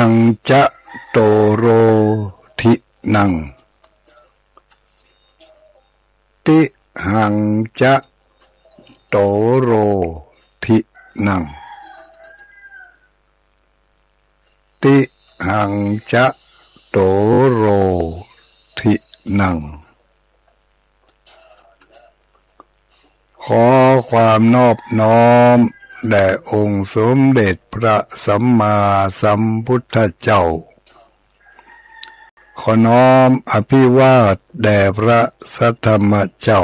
หังจะโตโรทินังติหังจะโตโรทินังติหังจะโตโรทินังขอความนอบน้อมแด่องค์สมเด็จพระสัมมาสัมพุทธเจ้าขอน้อมอภิวาทแด่พระสัทธรรมเจ้า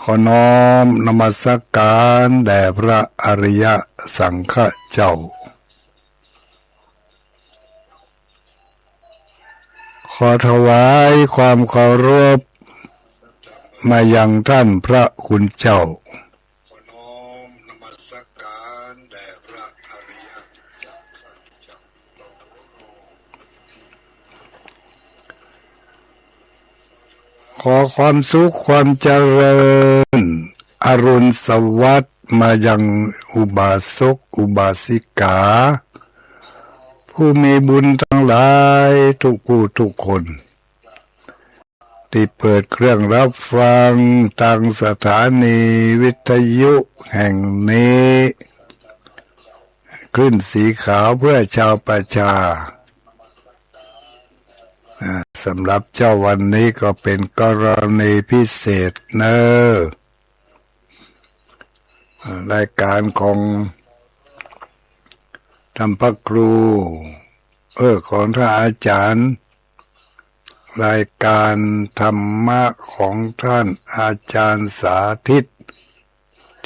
ขอน้อมนมัสการแด่พระอริยสังฆเจ้าขอถวายความเคารพมายังท่านพระคุณเจ้าขอน้อมนมัสการแด่พระอริยสังฆเจ้าขอความสุขความเจริญอรุณสวัสดิ์มายังอุบาสกอุบาสิกาผู้มีบุญทั้งหลายทุกผู้ทุกคนที่เปิดเครื่องรับฟังทางสถานีวิทยุแห่งนี้คลื่นสีขาวเพื่อชาวประชาสำหรับเจ้าวันนี้ก็เป็นกรณีพิเศษเนอะรายการของธรรมพระครูของท่านอาจารย์รายการธรรมะของท่านอาจารย์สาธิต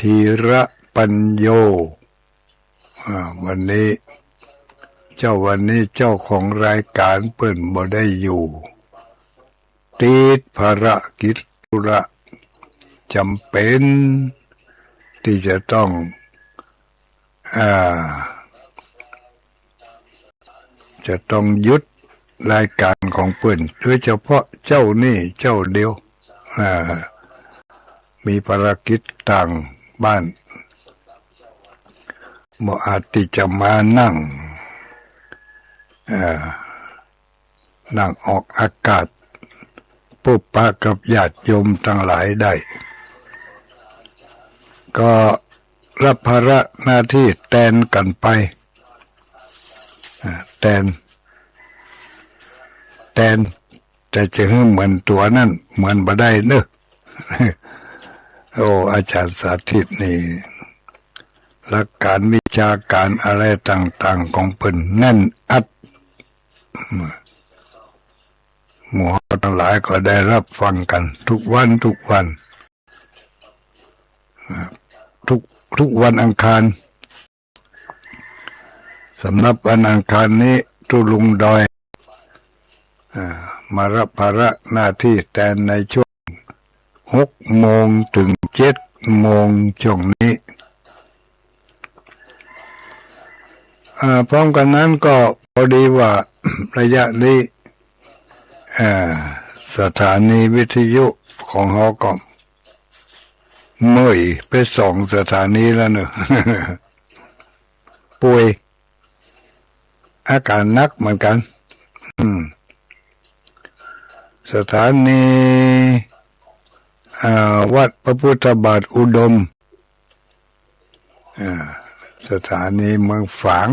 ธีระปัญโยวันนี้เจ้าของรายการเปิ่นบ่ได้อยู่ติดภารกิจธุระจำเป็นที่จะต้องหยุดรายการของเปิ่นโดยเฉพาะเจ้านี่เจ้าเดียวมีภารกิจต่างบ้านบ่อาจที่จะมานั่งออกอากาศพบปะกับญาติโยมทั้งหลายได้ก็รับภาระหน้าที่แทนกันไปแทนแต่จะให้เหมือนตัวนั่นเหมือนบ่ได้เนอะโอ้อาจารย์สาธิตนี่หลักการวิชาการอะไรต่างๆของเพิ่นแน่นอัดหมู่ทั้งหลายก็ได้รับฟังกันทุกวันทุกวันอังคารสำหรับวันอังคารนี้ทุลุงดอยมารับภาระหน้าที่แทนในช่วง6 โมงถึง7 โมงช่วงนี้พร้อมกันนั้นก็พอดีว่าระยะนี้สถานีวิทยุของเราก็เมื่อยไป2 สถานีแล้วเนอะ ป่วยอาการหนักเหมือนกันสถานีวัดพระพุทธบาทอุดมสถานีเมืองฝาง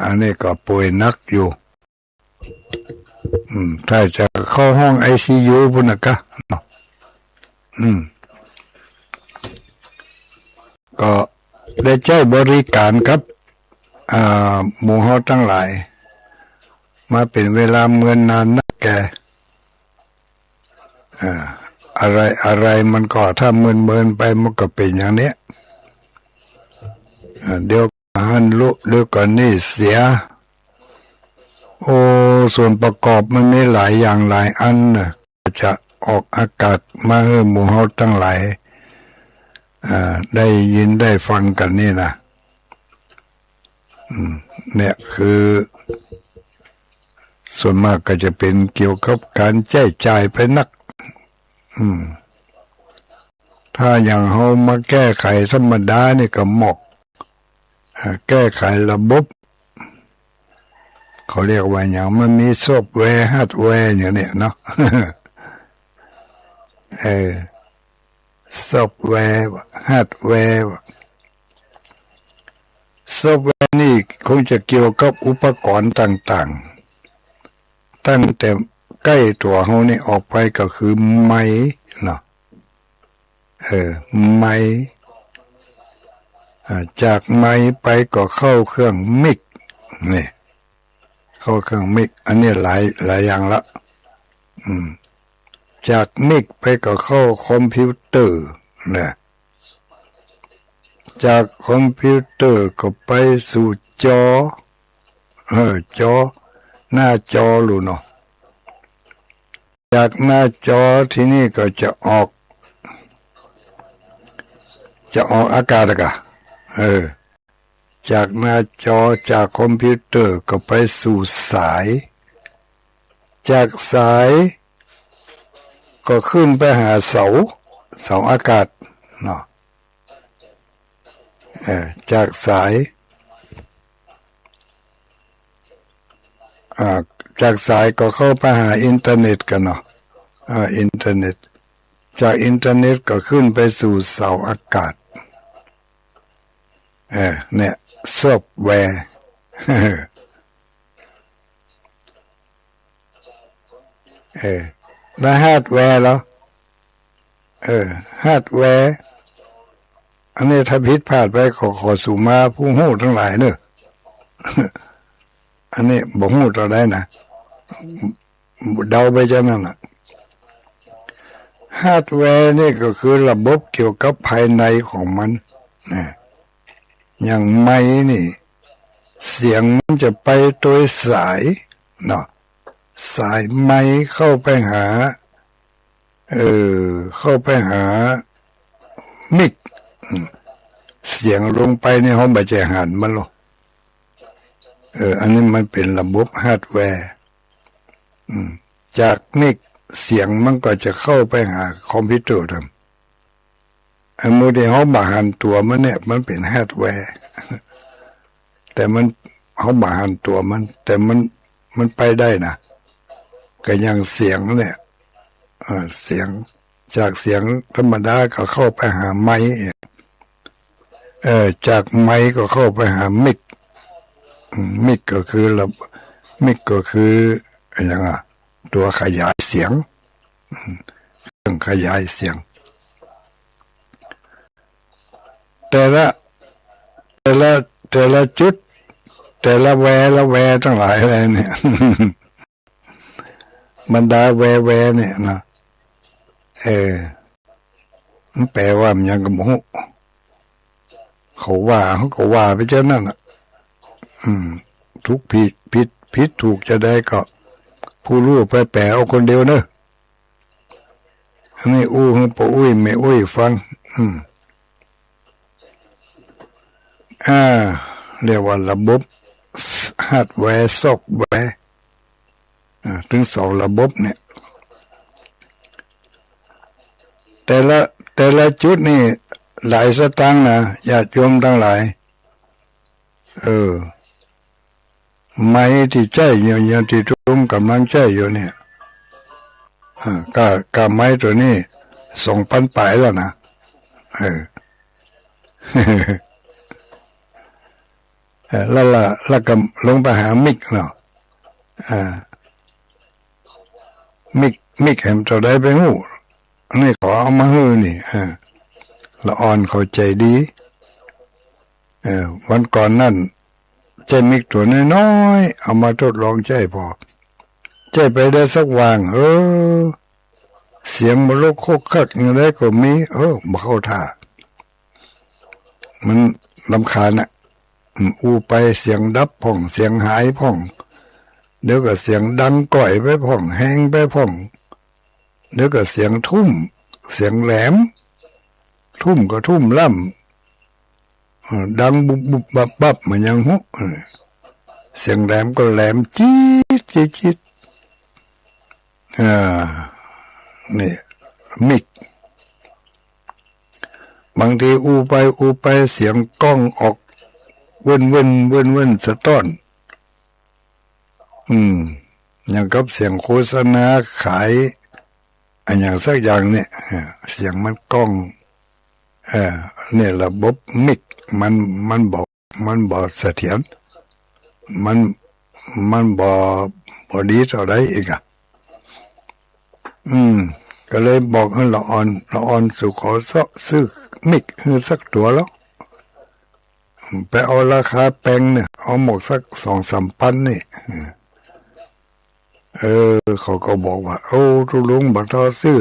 อันนี้ก็ป่วยหนักอยู่ถ้าจะเข้าห้อง ICU พุ่นนะกะก็ได้ใช้บริการครับหมู่เฮาทั้งหลายมาเป็นเวลาเมื่อนานนักแกอะไรมันก็ถ้าเมินไปมันก็เป็นอย่างเนี้ยเดี๋ยวหันลุเดี๋ยวก่อนนี่เสียส่วนประกอบมันมีหลายอย่างหลายอันนะจะออกอากาศมาให้หมู่เฮาทั้งหลายได้ยินได้ฟังกันนี่นะเนี่ยคือส่วนมากก็จะเป็นเกี่ยวกับการใช้จ่ายไปนักถ้าอย่างเฮามาแก้ไขธรรมดานี่ก็เหมาะ แก้ไขระบบเขาเรียกว่าอย่างมันมีซอฟต์แวร์ฮาร์ดแวร์อย่างเนี้ยเนาะ ซอฟต์แวร์ฮาร์ดแวร์ซอฟต์แวร์นี่คงจะเกี่ยวกับอุปกรณ์ต่างๆตั้งแต่ใกล้ตัวเขานี่ออกไปก็คือไม้เนาะไม้จากไม้ไปก็เข้าเครื่องมิกนี่เข้าเครื่องมิกอันนี้หลายอย่างละจากมิกไปก็เข้าคอมพิวเตอร์นะจากคอมพิวเตอร์ก็ไปสู่จอจอหน้าจอลูเนาะจากหน้าจอที่นี่ก็จะออกอากาศกะจากหน้าจอจากคอมพิวเตอร์ก็ไปสู่สายจากสายก็ขึ้นไปหาเสาอากาศเนาะจากสายจากสายก็เข้าไปหาอินเทอร์เน็ตกันเนาะอินเทอร์เน็ตจากอินเทอร์เน็ตก็ขึ้นไปสู่เสาอากาศเนี่ยซอฟต์แวร์แล้วฮาร์ดแวร์แล้วฮาร์ดแวร์อันนี้ถ้าผิดพลาดไปขอสู่มาผู้หู้ทั้งหลายเนอะ อันนี้บอกหู้ต่อได้นะเดาไปจากนั้นนะฮาร์ดแวร์นี่ก็คือระบบเกี่ยวกับภายในของมันนะอย่างไม้นี่เสียงมันจะไปโดยสายเนาะสายไม้เข้าไปหาเข้าไปหามิกเสียงลงไปในห้องบัจเจหันมันหรออันนี้มันเป็นระบบฮาร์ดแวร์จากมิกเสียงมันก็จะเข้าไปหาคอมพิวเตอร์ทำไอ้โมเดลเขาบาหันตัวมันเนี่ยมันเป็นฮาร์ดแวร์แต่มันเขาบาหันตัวมันแต่มันไปได้นะก็ยังเสียงเนี่ยเสียงจากเสียงธรรมดาก็เข้าไปหาไม้จากไม้ก็เข้าไปหามิกมิกก็คือมิกก็คืออะไรอย่างตัวขยายเสียงเครื่องขยายเสียงแต่ละจุดแต่ละแวทั้งหลายอะไรเนี่ยบรรดาแวเนี่ยนะมันแปลว่ามันยังกระโมเขาก็ว่าไปเจ้านั่นอ่ะทุกผิดถูกจะได้ก็ผู้รู้ไปแปลเอาคนเดียวเนอะไม่ปอุ้ยไม่อุ้ยฟังเรียกว่าระบบฮาร์ดแวร์ซอฟต์แวร์ถึง2ระบบเนี่ยแต่ละจุดนี่หลายสตางค์นะญาติโยมทั้งหลายไม้ที่ใจอย่างที่ทุ่มกำลังใจอยู่เนี่ยก็ไม้ตัวนี้2,000 ปลายแล้วนะแล้วก็ลงไปหามิกเนาะมิกแหมตัวได้ไปหูอันนี้ขอเอามาให้นี่ละอ่อนเข้าใจดีวันก่อนนั่นใจมิกตัวน้อยๆเอามาทดลองใจพอใจไปได้สักวางเสียงมันโลกโคกคักอย่างไรก็มีบ่เข้าท่ามันรำคาญน่ะไปเสียงดับพ่องเสียงหายพ่องเดี๋ยวก็เสียงดังก่อยไปพ่องแห้งไปพ่องเดี๋ยวก็เสียงทุ่มเสียงแหลมทุ่มก็ทุ่มล่ำดังบุบบับเหมือนยังหุเสียงแหลมก็แหลมจี๊ดนี่มิกบางทีไปเสียงกล้องออก เว้นสะต้อนอย่างกับเสียงโฆษณาขายอันอย่างสักอย่างเนี่ยเสียงมันก้องเนี่ยระบบมิกมันบอกเสถียรมันบอดีเท่าไรอีกก็เลยบอกให้ละออนสู่ขอซื้อมิกให้สักตัวแล้วไปเอาราคาแปลงเนี่ยเอาหมกสัก2-3 พันนี่เขาก็บอกว่าโอ้ทุลุงบักทอซื้อ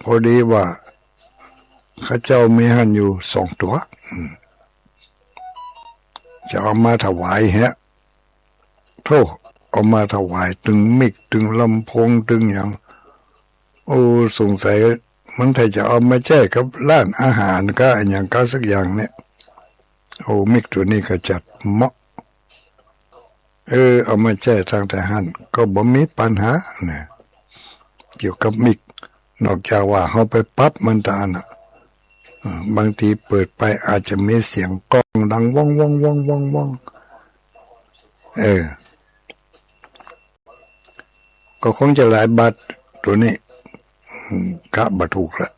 พอดีว่าข้าเจ้ามีหันอยู่2 ตัวจะเอามาถวายฮะโธ่เอามาถวายตึงมิกตึงลำโพงตึงอย่างโอ้สงสัยมันถ้าจะเอามาแจกกับร้านอาหารก็อย่างก็สักอย่างเนี่ยโอ้มิกตัวนี้ก็จัดเหมาะเอามาแจกทางแต่หันก็บ่มีปัญหาเนี่ยเกี่ยวกับมิกนอกจากว่าเขาไปปั๊บมันตาน่ะบางทีเปิดไปอาจจะมีเสียงกล้องดังว่องก็คงจะหลายบาทตัวนี้กะบัถูกละ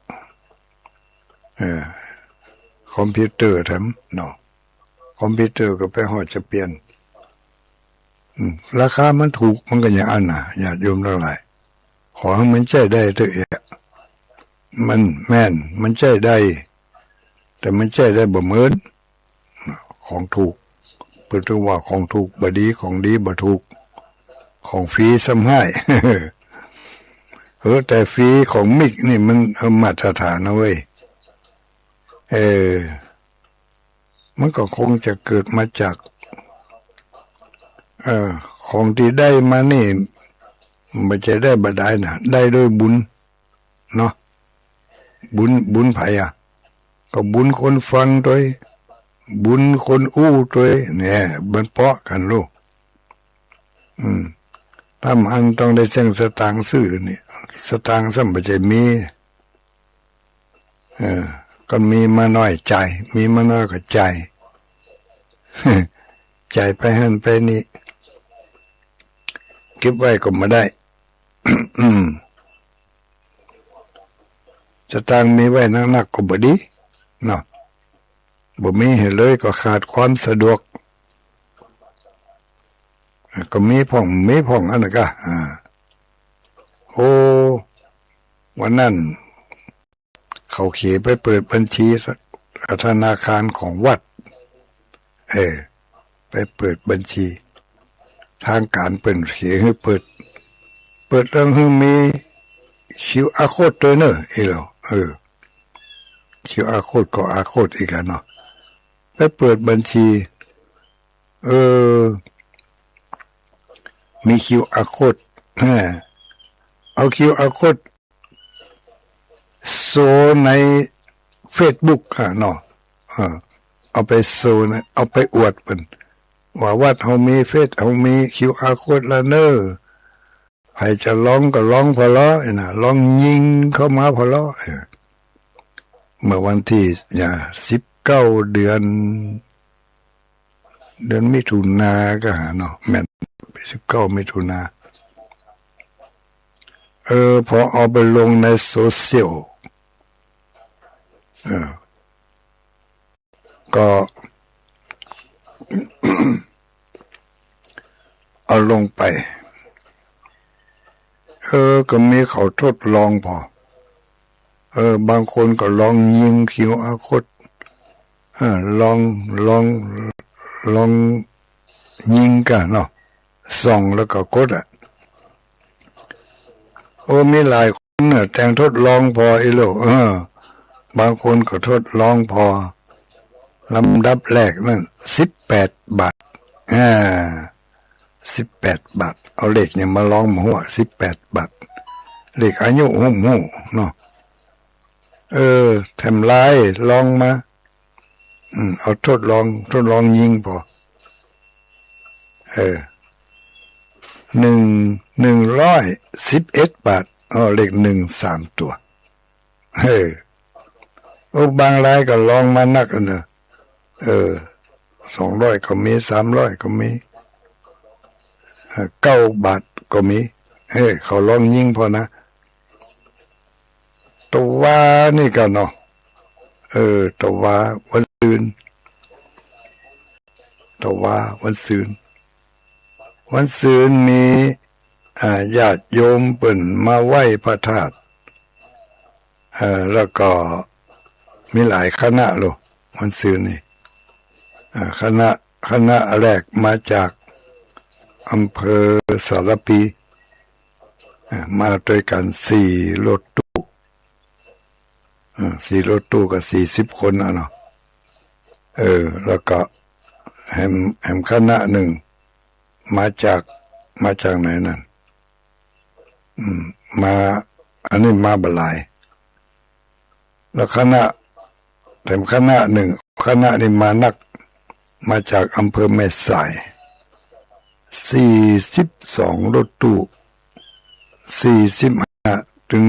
คอมพิวเตอร์แถมเนาะคอมพิวเตอร์ก็ไปหอดจะเปลี่ยนราคามันถูกมันก็อย่างอันน่ะอย่าโยมเท่าไหร่ขอให้มันใช้ได้เถอะมันแม่นมันใช้ได้แต่มันใช้ได้บ่เหมือนของถูกเพื่อถึงว่าของถูกบ่ดีของดีบ่ถูกของฟรีซ้ำให้ แต่ฟรีของมิกนี่มันมาตรฐานนะเว้ยมันก็คงจะเกิดมาจากของที่ได้มานี่ไม่ใช่ได้บ่ได้นะได้ด้วยบุญเนาะบุญไผก็บุญคนฟังด้วยบุญคนอู้ด้วยเนี่ยมันเพาะกันลูกถ้ามันต้องได้เส้นสตางค์ซื้อนี่สตางค์ซ้ำบ่ใช่มีก็มีมาน้อยใจมีมาน้อยก็ใจ ใจไปหันไปนี่เก็บไว้ก็ไม่ได้ สตางค์มีไว้นักๆก็บ่ดีเนาะบ่มีให้เลยก็ขาดความสะดวกก็มีพ่องอันนั้นก็โอ้วันนั้นเขาเขียนไปเปิดบัญชีธนาคารของวัดไปเปิดบัญชีทางการเปิดเขียนให้เปิดเรื่องให้มีQR code ด้วยเนอะQR code ก็อาโคดอีกเนาะไปเปิดบัญชีมี QR code เอา QR code โซใน Facebook เนาะเอาไปโซนะเอาไปอวดเพิ่นว่าวัดเฮามีเฮามี QR code แล้วเนอะใครจะร้องก็ร้องพอล้อนะร้องยิงเข้ามาพอล้อเมื่อวันที่19เดือนมิถุนาก็เนาะแม่น19มิถุนาพอเอาไปลงในโซเชียลก็ เอาลงไปก็มีเขาทดลองพอบางคนก็ลองยิงQR codeลองยิงกันเนาะส่องแล้วก็กดมีหลายคนเนี่ยแต่งทดลองพออีโลบางคนก็ทดลองพอลำดับแรกนั่น18 บาท18 บาทเอาเลขเนี่ยมาลองหัว18 บาทเลขอายุหุ่มเนาะแถมลายลองมาเอาทดลองยิงพอ111 บาทเลข1 3 ตัวบางรายก็ลองมานักเนอะ 200ก็มี300ก็มี9 บาทก็มีเขาลองยิงพอนะตัวว่านี่กันเนาะตัวว่าวันซืนตัวว่าวันซืนมีญาติโยมเปิ่นมาไหว้พระธาตุแล้วก็มีหลายคณะโลวันซืนนี่คณะแรกมาจากอำเภอสารปีมาด้วยกัน4 รถตู้4 รถตู้กับ40 คนเนาะแล้วก็แหมคณะหนึ่งมาจากไหนนั่นมาอันนี้มาบลายแล้วคณะหนึ่งคณะนี้มาจากอำเภอแม่สาย42 รถตู้45ถึง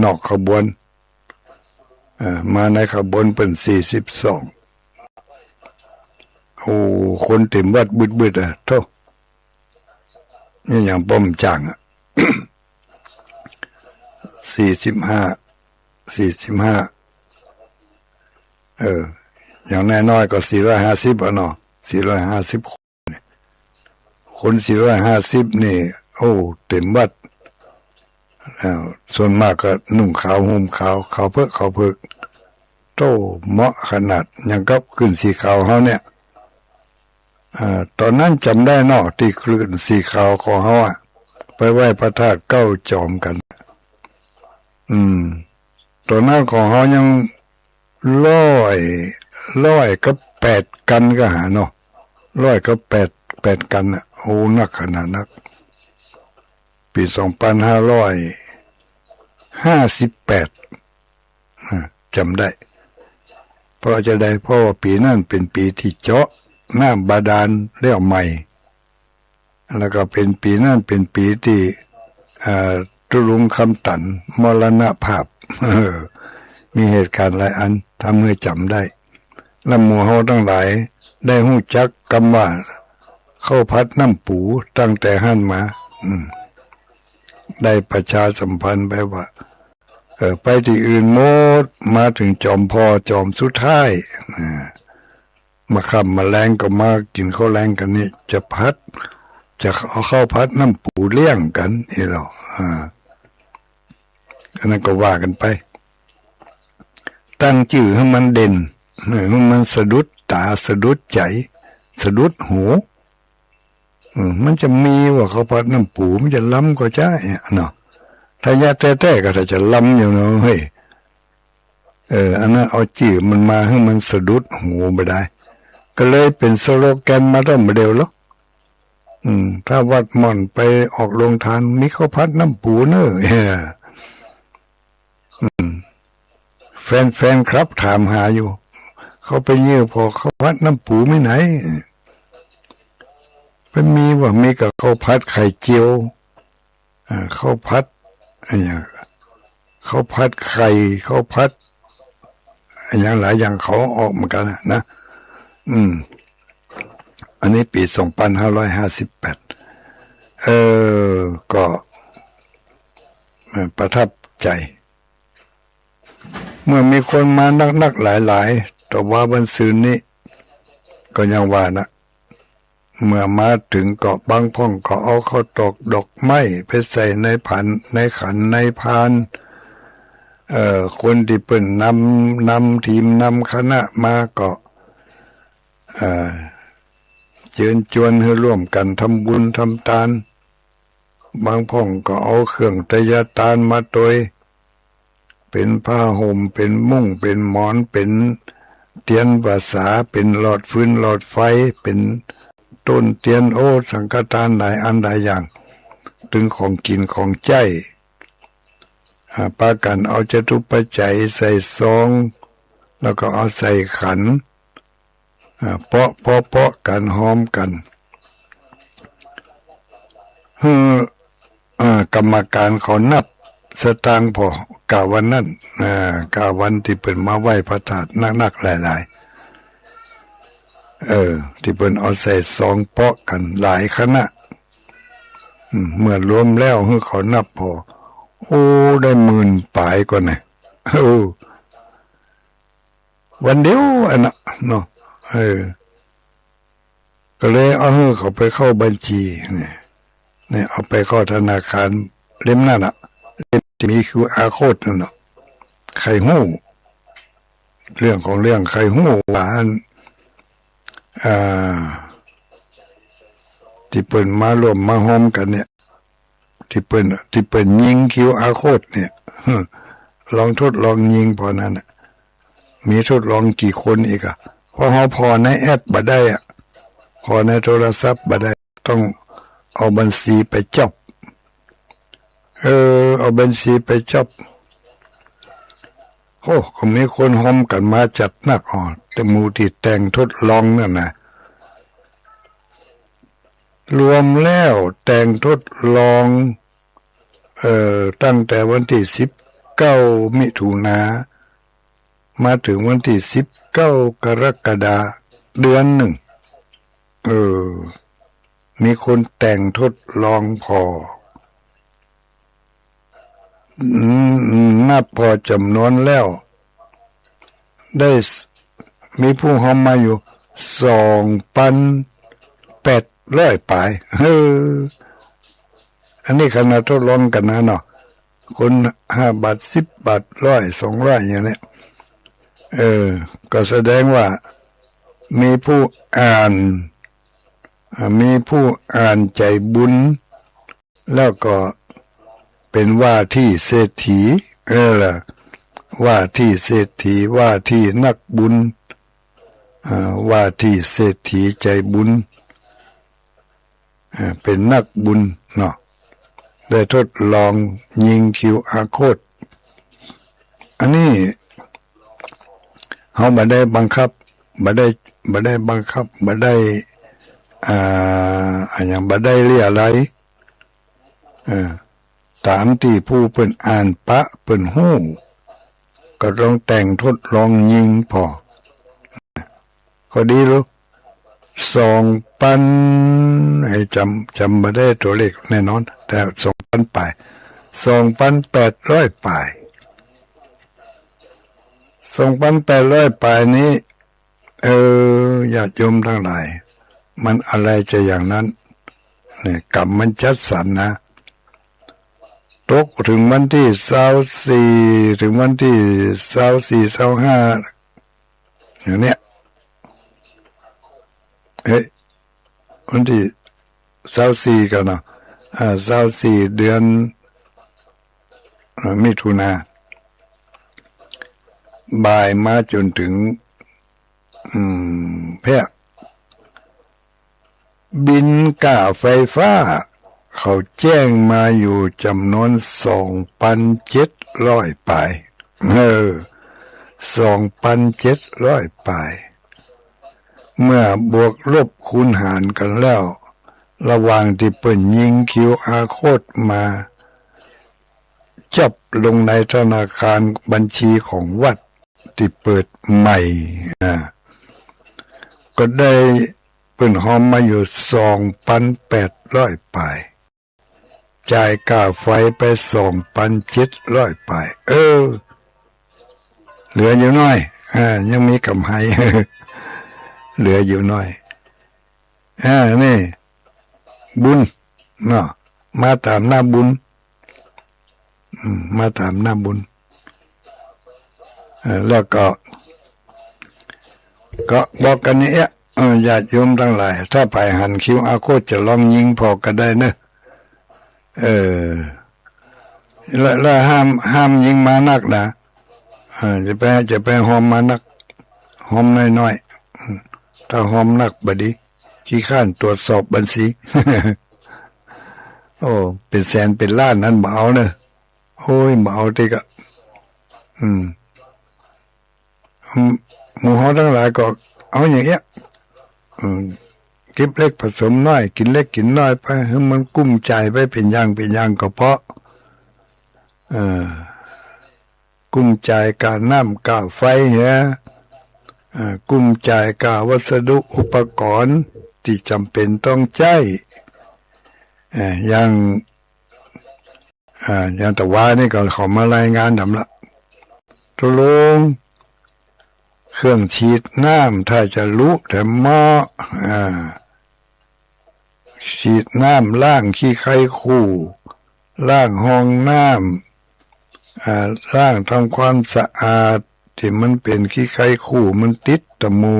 นอกขบวนมาในขบวนเป็น42โอ้คนเต็มวัดบึดโธ่นี่อย่างป้อมจัง45อย่างน้อยๆก็450เนาะ450คน450นี่โอ้เต็มวัดส่วนมากก็นุ่งขาวห่มขาวขาวเพิกโตเหมาะขนาดยังกับขึ้นสีขาวเฮาเนี่ยตอนนั้นจำได้เนาะที่ขึ้นสีขาวของเฮาไปไหว้พระธาตุเก้าจอมกันตอนนั้นของเฮายังร้อยกับ8 กันก็หาเนาะ100กับ8 กันโอ้นักขนาดนักปี2558จำได้เพราะว่าปีนั้นเป็นปีที่เจาะน้ำบาดาลแล้วใหม่แล้วก็เป็นปีนั้นเป็นปีที่ตุลุงคำตันมรณภาพมีเหตุการณ์หลายอันทำให้จำได้และหมู่เฮาทั้งหลายได้ฮู้จักคำว่าข้าวผัดน้ำปูตั้งแต่หั่นมาได้ประชาสัมพันธ์ไปว่าไปที่อื่นหมดมาถึงจอมพ่อจอมสุดท้ายมาค่ำมาแรงก็มากินข้าวแรงกันนี่จะเอาข้าวผัดน้ำปูเลี้ยงกันนี่เราอันนั้นก็ว่ากันไปตั้งชื่อให้มันเด่นให้มันสะดุดตาสะดุดใจสะดุดหูมันจะมีว่าข้าวผัดน้ำปูมันจะล้ำก็ใช่เนาะถ้ายาแท้ๆก็ถ้าจะล้ำอยู่เนาะเฮ้ยอันนั้นเอาจื่อมันมาให้มันสะดุดหูไปได้ก็เลยเป็นสโลแกนมาตั้งแต่เดียวแล้วถ้าวัดม่อนไปออกโรงทานมีข้าวผัดน้ำปูเนอะแฟนครับถามหาอยู่เขาไปเยี่ยพอข้าวผัดน้ำปูไม่ไหนมันมีว่ามีกับข้าวผัดไข่เจียวข้าวผัดอย่างข้าวผัดไข่ข้าวผัดอย่างหลายอย่างเขาออกเหมือนกันนะอันนี้ปี2558ก็ประทับใจเมื่อมีคนมานักหลายแต่ว่าวันซืนนี้ก็ยังว่านะเมื่อมาถึงเกาะบางพ่องก็เอาข้าวตอกดอกไม้ไปใส่ในขันในพานคนที่เป็นนำทีมนำคณะมาก็เชิญชวนให้ร่วมกันทำบุญทำทานบางพ่องก็เอาเครื่องไตรยทานมาโดยเป็นผ้าห่มเป็นมุ้งเป็นหมอนเป็นเตียนภาษาเป็นหลอดฟืนหลอดไฟเป็นต้นเตียนสังฆทานหลายอันหลายอย่างถึงของกินของใจปากันเอาจตุปัจจัยใส่ซองแล้วก็เอาใส่ขันเปาะกันหอมกันกรรมการเขานับสตางค์พอกาวันนั้นกาวันที่เป็นมาไหว้พระธาตุนักหลาย ที่เป็นเอาใส่ซองเปาะกันหลายคณะเมื่อรวมแล้วเขานับพอโอ้ได้10,000ปลายก่อนนะวันเดียวอันน่ะเนาะก็เลยเอาเขาไปเข้าบัญชีเนี่ยเอาไปเข้าธนาคารเล่มนั่นอ่ะเล่มที่มีQR codeนั่นเนาะใครหู้เรื่องของเรื่องใครหู้ว่าที่เปิ่นมารวมมาหอมกันเนี่ยที่เปิ่นยิงQR codeเนี่ยลองทดลองยิงพอนั้นมีทดลองกี่คนอีกอะเพราะพอในแอปบ่ได้อะพอในโทรศัพท์บ่ได้ต้องเอาบัญชีไปจับเอาบัญชีไปจับโอ้ก็มีคนหอมกันมาจัดหนักแต่หมู่ที่แต่งทดลองนั่นนะรวมแล้วแต่งทดลองตั้งแต่วันที่19มิถุนามาถึงวันที่19กรกฎาเดือนหนึ่งมีคนแต่งทดลองพอนับพอจำนวนแล้วได้มีผู้หอมมาอยู่2,800ปลายอันนี้ขนาดทดลองกันนะเนาะคน5 บาท10 บาท100 200อย่างนี้ก็แสดงว่ามีผู้อ่านใจบุญแล้วก็เป็นว่าที่เศรษฐีล่ะว่าที่เศรษฐีว่าที่นักบุญว่าที่เศรษฐีใจบุญเป็นนักบุญเนาะได้ทดลองยิงQR codeอันนี้เขาบ่ได้บังคับบ่ได้บังคับบ่ได้อย่างบ่ได้เรียอะไรตามที่ผู้เพิ่นอ่านปะเพิ่นฮู้ก็ต้องแต่งทดลองยิงพอก็ดีรู้2,000ให้จำบ่ได้ตัวเลขแน่นอนแต่2,000ปลาย2,800ปลาย2,800ปลายนี้ญาติโยมทั้งหลายมันอะไรจะอย่างนั้นเนี่ยกรรมมันจัดสรรนะตกถึงวันที่24ถึงวันที่24 25อย่างเนี้ยวันที่24กันเนาะ24เดือนมิถุนาบ่ายมาจนถึงแพร่บินค่าไฟฟ้าเขาแจ้งมาอยู่จำนวน2,700ปลาย2,700ปลายเมื่อบวกลบคูณหารกันแล้วระหว่างที่เปิ่นยิงQR codeมาจับลงในธนาคารบัญชีของวัดที่เปิดใหม่ก็ได้เปิ่นหอมมาอยู่2,800ปลายจ่ายค่าไฟไป2,700ปลายเหลืออยู่น้อยยังมีกำไร เหลืออยู่น้อยนี่บุญเนาะมาตามหน้าบุญมาตามหน้าบุญแล้วก็บอกกันนี้ญาติโยมทั้งหลายถ้าไปหันQR codeจะลองยิงพอก็ได้เนอะแล้วห้ามยิงมานักนะจะไปหอมมานักหอมน้อยๆถ้าหอมนักบดีขี้ข้านตรวจสอบบัญชี โอ้เป็นแสนเป็นล้านนั้นบ่เอาเนอะโอ้ยบ่เอาติกะหมู่เฮาทั้งหลายก็เอาอย่างเงี้ยเก็บเล็กผสมน้อยกินเล็กกินน้อยไปให้มันกุ้มใจไปเป็นอย่างก็เพราะกุ้มใจการน้ำกาไฟเนี่ย กุ้มจ่ายกาวัสดุอุปกรณ์ที่จำเป็นต้องใช้อย่างแต่ว่านี่ก็เขามารายงานดำละทุลงเครื่องฉีดน้ำถ้าจะรู้แต่หม้อฉีดน้ำล้างขี้ไคคู่ล้างห้องน้ำล้างทำความสะอาดที่มันเป็นขี้ไคคู่มันติดตะมู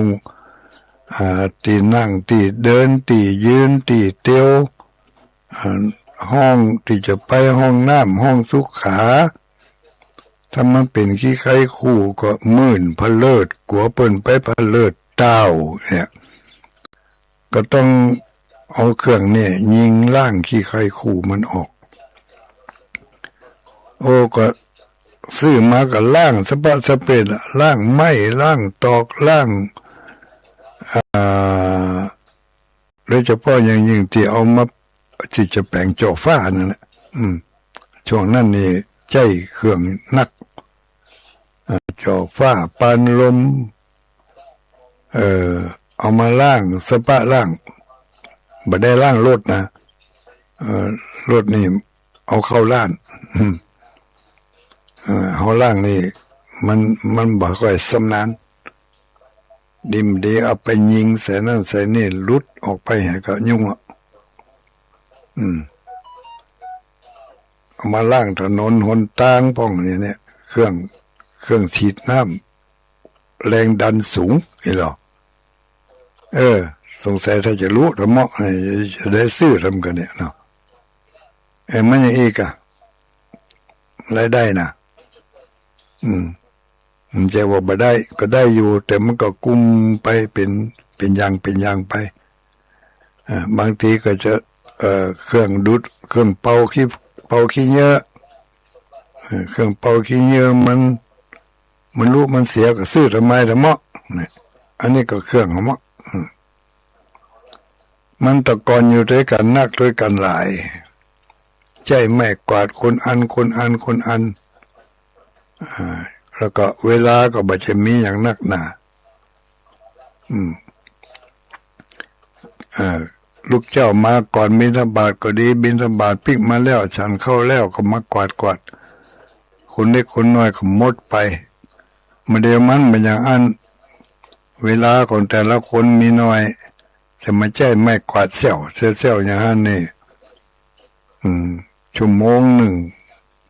ตีนั่งตีเดินตียืนตีเตียวห้องที่จะไปห้องน้ำห้องสุขาถ้ามันเป็นขี้ไคคู่ก็มื่นพะเลิดกัวเปิ่นไปพะเลิดเต้าเนี่ยก็ต้องเอาเครื่องเนี่ยยิงล่างขี้ไคคู่มันออกโอ้ก็ซื้อมาก็ล่างสะปะสะเปดล่างไม้ล่างตอกล่างโดยเฉพาะอย่างยิ่งที่เอามาที่จะแปลงจ่อฟ้านั่นแหละช่วงนั้นนี่ใจเครื่องนักจ่อฟ้าปานลมเอามาล่างสะปะล่างบ่ได้ล่างรถนะรถนี่เอาเข้าล้านเอาล่างนี่มันบ่ค่อยสำนานดิมดีเอาไปยิงใส่นั่นใส่นี่ลุดออกไปให้ก็ยุ่งเอามาล่างถนนหนทางป้องนี่เนี่ยเครื่องฉีดน้ำแรงดันสูงนี่หรอสงสัยถ้าจะรู้ระมะจะได้ซื้อทำกันเนี่ยเนาะมันยังอีกรายได้นะมันจะว่าบ่ได้ก็ได้อยู่แต่มันก็กุมไปเป็นอย่างไปบางทีก็จะเครื่องดูดเครื่องเป่าขี้เยอะเครื่องเป่าขี้เยอะมันรู้มันเสียก็ซื้อทำไมละเมาะเนี่ยอันนี้ก็เครื่องของเมาะมันตะกอนอยู่ด้วยกันนักด้วยกันหลายใจแม่กวาดคนอันแล้วก็เวลาก็บ่จะมีอย่างนักหนาลูกเจ้ามาก่อนบิณฑบาตก็ดีบิณฑบาตปิกมาแล้วฉันเข้าแล้วก็มากวาดคนเล็กคนน้อยก็หมดไปมาเดียวมันเป็นอย่างอันเวลาของแต่ละคนมีน้อยจะมาใจไม่กวาดเสี่ยวอย่างนั้นนี่ชั่วโมงหนึ่ง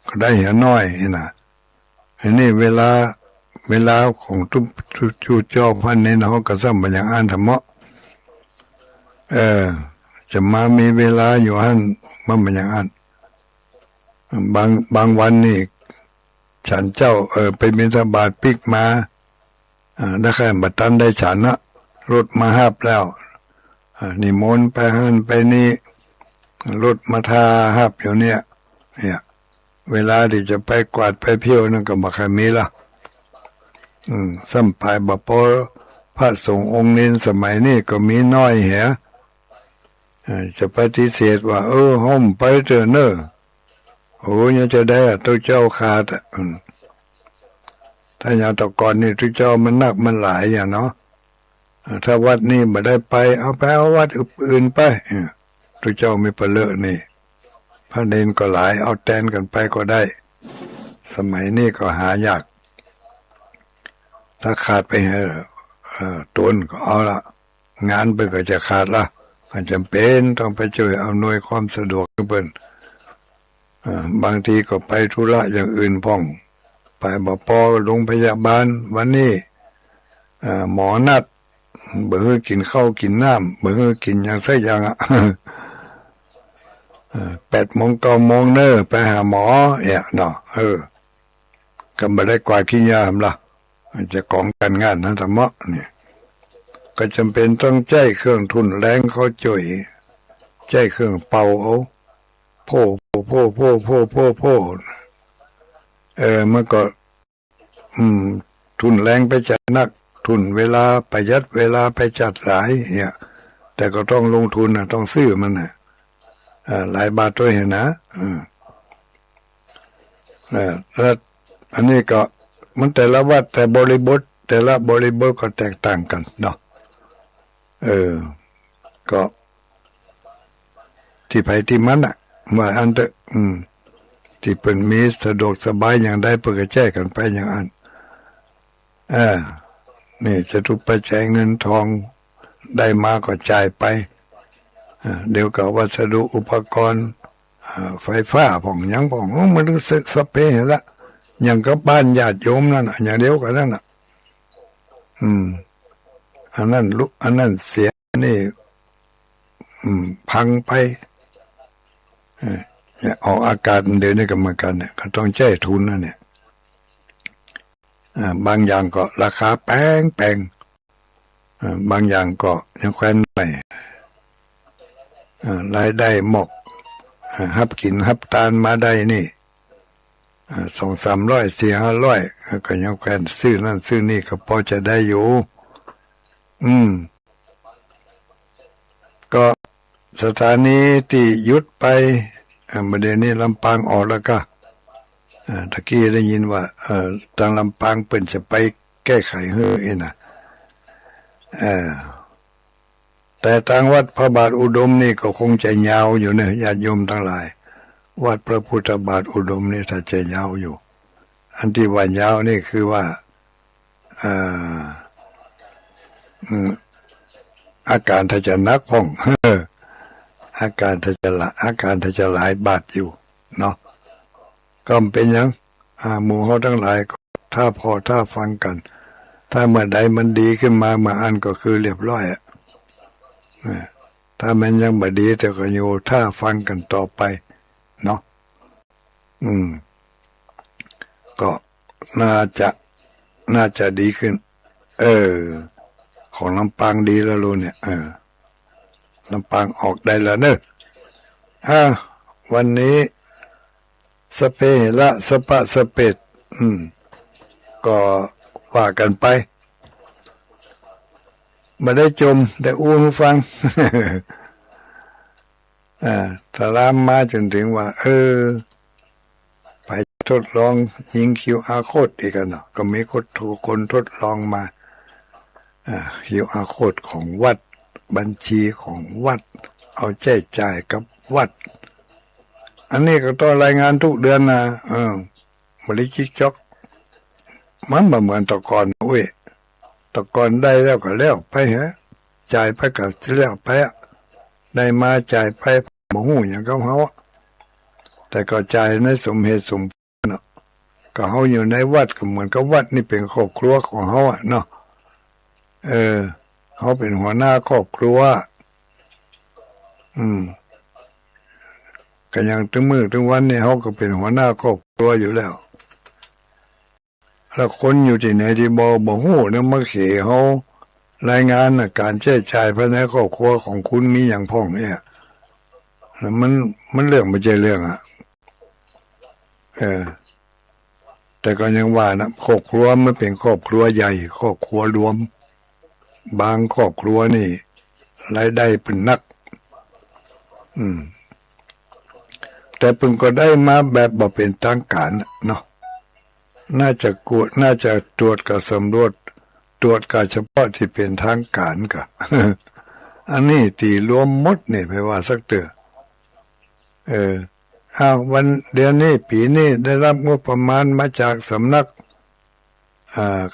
ก็ได้เห็นน้อยนะอันนี้เวลาของทุกเจ้าพันนี้เขาก็ซ้ำเป็นอย่างอันธรรมะจะมามีเวลาอยู่อันมันเป็นอย่างอันบางวันนี่ฉันเจ้าไปบิณฑบาตปิกมาได้แค่บัดตันได้ฉันนะรถมาหับแล้วนิมนต์ไปหันไปนี่รถมาทาหับอยู่เนี่ยเวลาที่จะไปกวาดไปเพี้ยวนั่นก็บ่เคยมีละสัมภายบพอพระสงฆ์องค์นี้สมัยนี้ก็มีน้อยเหรอจะปฏิเสธว่าห้มไปเถอะเนอะโอ้ยังจะได้ตัวเจ้าขาดถ้าอย่างตะกอนนี่ตัวเจ้ามันนักมันหลายอย่างเนาะถ้าวัดนี้ไม่ได้ไปเอาวัดอื่นไปตัวเจ้าไม่เปลือนี่พระเนนก็หลายเอาแทนกันไปก็ได้สมัยนี้ก็หายากถ้าขาดไปต้นก็เอาละงานไปก็จะขาดละก็จำเป็นต้องไปช่วยอำนวยความสะดวกเพิ่นบางทีก็ไปธุระอย่างอื่นพ่องไปบ่พอโรงพยาบาลวันนี้หมอนัดเบื่อกินข้าวกินน้ำเบื่อกินอย่างไส้อย่าง8 โมง 9 โมงเนอะไปหาหมอเนาะก็ไม่ได้กวาดขี้ยามละจะกองกันงานนะธรรมะเนี่ยก็จำเป็นต้องใจเครื่องทุนแรงเขาจ่อยใจเครื่องเป่าเอาโพ่มันก็ทุนแรงไปจัดนักทุนเวลาประหยัดเวลาไปจัดหลายแต่ก็ต้องลงทุนต้องซื้อมันหลายบาทด้วยนะแล้วอันนี้ก็มันแต่ละวัดแต่บริบท แต่ละบริบทก็แตกต่างกันเนาะก็ที่ไผที่มันอ่ะว่าอันเตที่เป็นมีสะดวกสบายอย่างใดเพื่อแจ้กันไปอย่างอันนี่จะทุกปัจจัยเงินทองได้มาก็จ่ายไปเดี๋ยวกับวัสดุอุปกรณ์ไฟฟ้าผ่องยังผ่องมันรู้สึกสเปรละอย่างกับบ้านญาติโยมนั่นอย่างเดียวกันนั่นอันนั้นลุกอันนั้นเสียนี่พังไปออกอากาศเดี๋ยวนี้ก็เหมือนกันเนี่ยก็ต้องใช้ทุนนะเนี่ยบางอย่างก็ราคาแพงบางอย่างก็ยังแควนไปรายได้หมกฮับกินฮับตานมาได้นี่200-300 400-500ก็ยังแควนซื้อนั่นซื้อนี่ก็พอจะได้อยู่ก็สถานีที่ยุดไปประเดี๋ยวนี้ลำปางออกแล้วก็ตะกี้ได้ยินว่าทางลำปางเป็นจะไปแก้ไขให้เองนะแต่ทางวัดพระบาทอุดมนี่ก็คงจะยาวอยู่เนี่ยญาติโยมทั้งหลายวัดพระพุทธบาทอุดมนี่ถ้าจะยาวอยู่อันที่ว่ายาวนี่คือว่าอาการถ้าจะนักห้องอาการถ้าจะหลายบาทอยู่เนาะก็เป็นยังหมู่เขาทั้งหลายถ้าฟังกันถ้าเมื่อใดมันดีขึ้นมาอันก็คือเรียบร้อยถ้ามันยังไม่ดีแต่ก็อยู่ถ้าฟังกันต่อไปเนาะก็น่าจะดีขึ้นของลำปางดีแล้วลูกเนี่ยลำปางออกได้แล้วเนอะวันนี้สเปละสปะสเปดก็ว่ากันไปมาได้จมได้อู้ให้ฟังถ้าลามมาจนถึงว่าไปทดลองยิง QR โค้ดอีกเนาะก็มีคนทดลองมาQR โค้ดของวัดบัญชีของวัดเอาแจ้จ่ายกับวัดอันนี้ก็ต้องรายงานทุกเดือนนะบริจิกจอกมันเหมือนตะกอนตะกอนได้แล้วก็แล้วไปจ่ายไปกับแล้วไปได้มาจ่ายไปหมูหูอย่างเขาแต่ก็จ่ายในสมเหตุสมผลก็เขาอยู่ในวัดก็เหมือนกับวัดนี่เป็นครอบครัวของเขาเนาะเขาเป็นหัวหน้าครอบครัวก็ยังถึงวันนี้เขาก็เป็นหัวหน้าครอบครัวอยู่แล้วแล้วคนอยู่ที่ไหนที่บ่ฮู้เนี่ยมาเขเขารายงานการใช้จ่ายภายในครอบครัวของคุณมีอย่างพ่องเนี่ยมันเรื่องไม่ใช่เรื่องแต่ก็ยังว่านะครอบครัวมันเป็นครอบครัวใหญ่ครอบครัวรวมบางครอบครัวนี่รายได้เป็นนักแต่เพิ่งก็ได้มาแบบบ่เป็นทางการเนาะน่าจะตรวจกับสำรวจตรวจกับเฉพาะที่เป็นทางการกะ อันนี้ตีรวมหมดนี่ไม่ว่าสักเตือวันเดือนนี้ปีนี้ได้รับงบประมาณมาจากสำนัก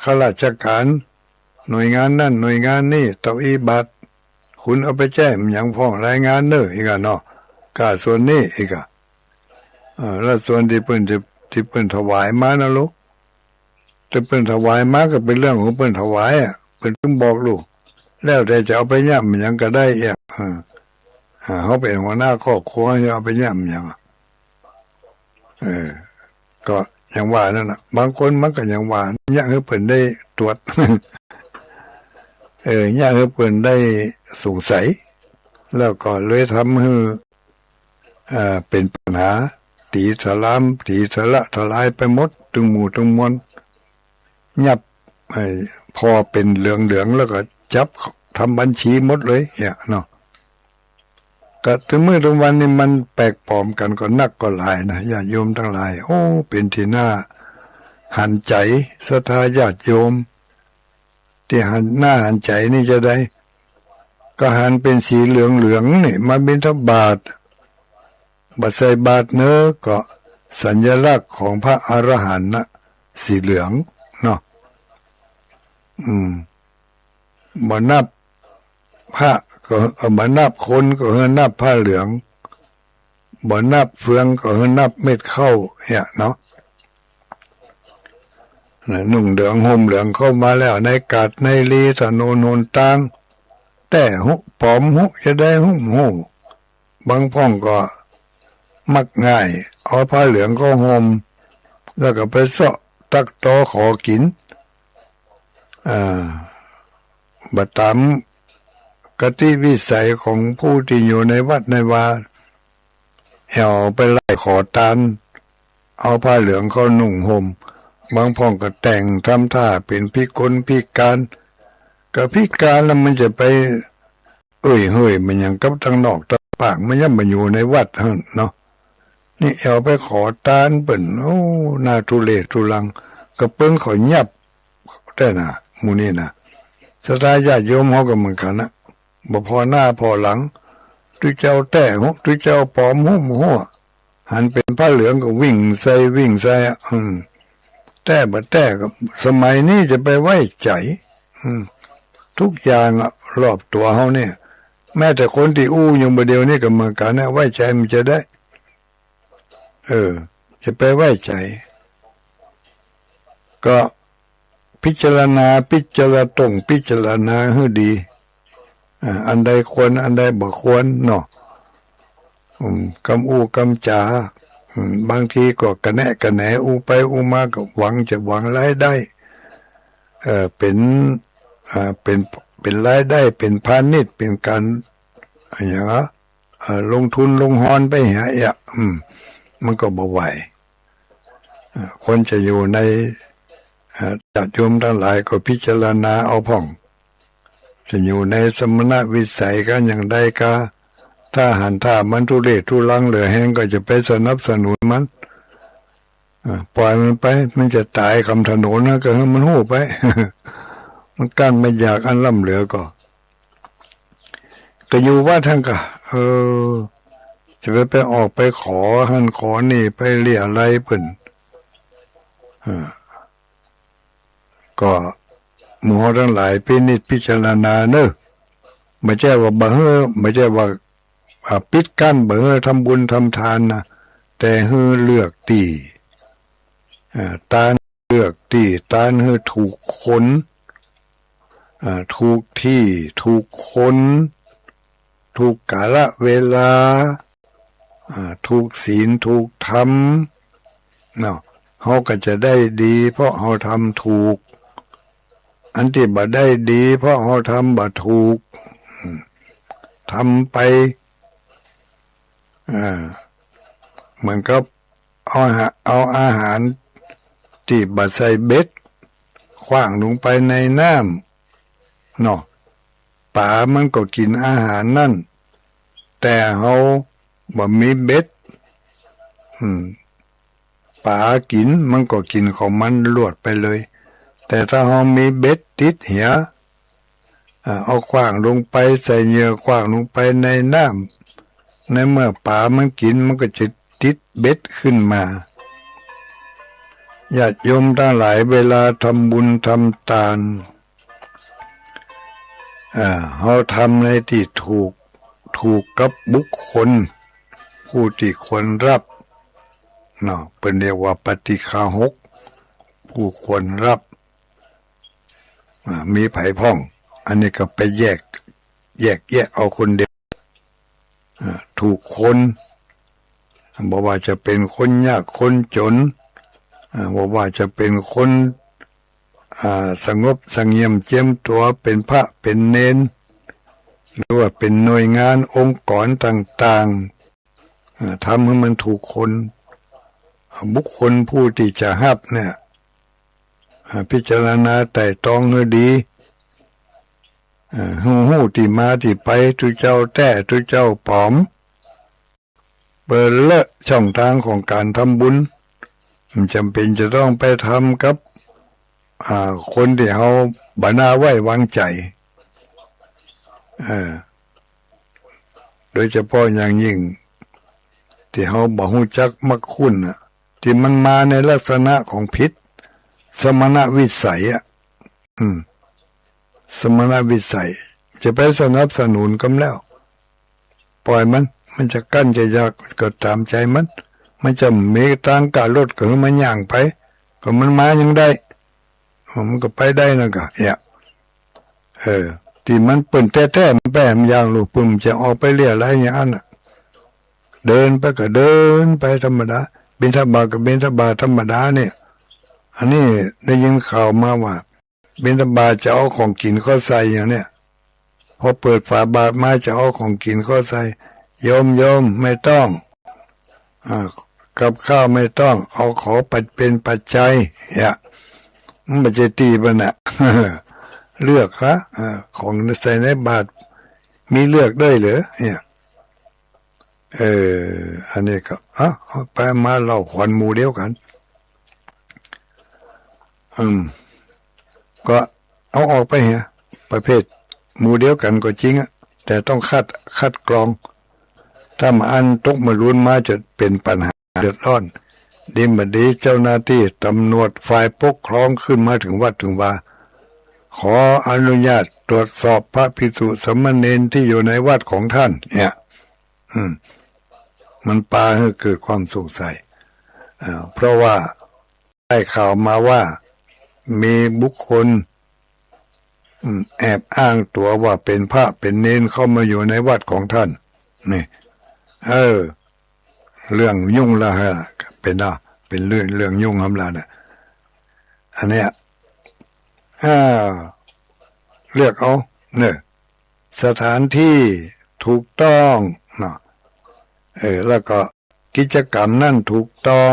ข้าราชการหน่วยงานนั่นหน่วยงานนี่เต้าอี้บัตรคุณเอาไปแจ้งอย่างพ้องรายงานเนอะอีกเนาะก็ส่วนนี้อีกแล้วส่วนที่เปิ้นถวายมานะลูกแต่เปิ้นถวายมาก็เป็นเรื่องของเปิ้นถวายเปิ้นต้องบอกลูกแล้วแต่จะเอาไปย่ำยังก็ได้เขาเป็นหัวหน้าครอบครัวจะเอาไปย่ำยังก็ยังว่านั่นน่ะบางคนมันก็ยังว่าอยากให้เปิ้นได้ตรวจอยากให้เปิ้นได้สงสัยแล้วก็เลยทำให้เป็นปัญหาตีสละทลายไปหมดตึงหมู่ตึงมวลยับพอเป็นเหลืองแล้วก็จับทำบัญชีหมดเลยเนาะก็ถึงถึงวันนี้มันแปลกปลอมกันก็นักก็หลายนะญาติโยมทั้งหลายเป็นที่น่าหันใจศรัทธาญาติโยม ที่หันหน้าหันใจนี่จะได้ก็หันเป็นสีเหลืองเหลืองนี่มาบิณฑบาตบัดใส่บาตรเนื้อก็สัญลักษณ์ของพระอรหันต์นะสีเหลืองเนาะบ่นับพระก็บ่นับคนก็นับผ้าเหลืองบ่นับเฟืองก็นับเม็ดข้าวเนี่ยเนาะนุ่งเหลืองห่มเหลืองเข้ามาแล้วในกาดในลีถนนหนทางแต่หุปอมหุจะได้หุหูบางพ่องก็มักง่ายเอาผ้าเหลืองก็ห่มแล้วก็ไปเสาะตักตอขอกินบัดตามกติวิสัยของผู้ที่อยู่ในวัดในวาเอาไปไล่ขอทานเอาผ้าเหลืองเขานุ่งห่มบางพ่องก็แต่งทำท่าเป็นพิกลพิการกับพิการแล้วมันจะไปเฮ้ยมันยังกับทางนอกทางปากมันยังมาอยู่ในวัดเนาะนี่เอาไปขอทานเปิ่นโอ้น่าทุเรศทุลังก็เปิ้งขอยับได้นะหมู่นี่นะสตาญาติโยมเขาก็เหมือนกันนะบ่พอหน้าพอหลังทุเจ้าแต่ทุเจ้าปอมหัวหันเป็นผ้าเหลืองก็วิ่งใส่แต่บ่แต่ก็สมัยนี้จะไปไว้ใจทุกอย่างรอบตัวเขาเนี่ยแม้แต่คนที่อู้ยังบ่เดียวนี่ก็เหมือนกันนะไว้ใจมันจะได้จะไปไว้ใจก็พิจารณาพิจารณาให้ดีอันใดควรอันใดบ่ควรเนาะกำอู้กำจาบางทีก็กระแนะกระแหนอู้ไปอู้มาก็หวังรายได้เป็นรายได้เป็นพาณิชย์เป็นการอย่างลงทุนลงหอนไปหามันก็บ่ไหวคนจะอยู่ในจัดโยมทั้งหลายก็พิจารณาเอาพ่องจะอยู่ในสมณวิสัยกันอย่างใดก็ถ้าหันท่ามันทุเรศทุลังเหลือแห้งก็จะไปสนับสนุนมันปล่อยมันไปมันจะตายคำถนนนะก็ให้มันหู้ไป มันกั้นไม่อยากอันล่ำเหลือก็อยู่ว่าทั้งก็จะไปออกไปขอหันขอนี่ไปเรียอะไรเพิ่นก็หมู่ทั้งหลายพิจารณาเนอะไม่ใช่ว่าไม่ใช่ว่าปิดกั้นทำบุญทำทานนะแต่เลือกตีตานเลือกตีตานถูกคนถูกที่ถูกคนถูกกาลเวลาถูกศีลถูกธรรมเนาะเขาก็จะได้ดีเพราะเขาทำถูกอันที่บ่ได้ดีเพราะเขาทำบ่ถูกทำไปเหมือนกับเอาอาหารที่บ่ใส่เบ็ดขว้างลงไปในน้ำเนาะปลามันก็กินอาหารนั่นแต่เขาบ่มีเบ็ดปลากินมันก็กินของมันลวดไปเลยแต่ถ้าเรามีเบ็ดติดเหียเอาขว้างลงไปใส่เหยื่อขว้างลงไปในน้ำในเมื่อปลามันกินมันก็จะติดเบ็ดขึ้นมาญาติโยมทั้งหลายเวลาทำบุญทำทานเราทำในที่ถูกกับบุคคลผู้ที่ควรรับเนาะเป็นเรียกว่าปฏิฆาหกผู้ควรรับมีไผ่พ่องอันนี้ก็ไปแยกเอาคนเดียวถูกคนบอกว่าจะเป็นคนยากคนจนบอกว่าจะเป็นคนสงบเสงี่ยมเจียมตัวเป็นพระเป็นเนนหรือว่าเป็นหน่วยงานองค์กรต่างๆทำให้มันถูกคนบุคคลผู้ที่จะฮับเนี่ยพิจารณาไต่ตรองให้ดีหูที่มาที่ไปทุเจ้าแต่ทุเจ้าปอมเปิดเลอะช่องทางของการทำบุญมันจำเป็นจะต้องไปทำกับ คนที่เขาบานาไว้วางใจโดยเฉพาะอย่างยิ่งที่เขาบ่ฮู้จักมักคุ้นที่มันมาในลักษณะของพิษสมณวิสัยสมณวิสัยจะไปสนับสนุนก็แล้วปล่อยมันจะกั้นจะยากก็ตามใจมันจะมีทางการลดก็มันย่างไปก็มันมายังได้มันก็ไปได้นะก็ที่มันเปิ่นแท้ๆมันแปมอย่างลูกปุ่มจะออกไปเรียอะไรอย่างนั้นเดินไปก็เดินไปธรรมดาบิณฑบาตก็บิณฑบาตธรรมดาเนี่ยอันนี้ได้ยินข่าวมาว่าบิณฑบาตจะเอาของกินเข้าใส่อย่างเนี้ยพอเปิดฝาบาตรมาจะเอาของกินเข้าใส่โยมไม่ต้องกับข้าวไม่ต้องเอาขอปัดเป็นปัจจัยมันจะตีบ้าน่ะ เลือกของใส่ในบาตรมีเลือกได้เหรอเนี่ยอันนี้ก็ไปมาเล่าขวัญหมู่เดียวกันก็เอาออกไปประเภทหมู่เดียวกันก็จริงแต่ต้องคัดกรองถ้ามาอันตกมารุนมาจะเป็นปัญหาเดือดร้อนดีมาดีเจ้าหน้าที่ตำรวจฝ่ายปกครองขึ้นมาถึงวัดถึงว่าขออนุญาตตรวจสอบพระภิกษุสามเณรที่อยู่ในวัดของท่านเนี่ยมันปาให้เกิดความสงสัยเพราะว่าได้ข่าวมาว่ามีบุคคลแอบอ้างตัวว่าเป็นพระเป็นเณรเข้ามาอยู่ในวัดของท่านนี่เรื่องยุ่งละฮะเป็นเรื่องยุ่งทำละนะอันเนี้ยเลือกเอาเนี่ยสถานที่ถูกต้องเนาะแล้วก็กิจกรรมนั่นถูกต้อง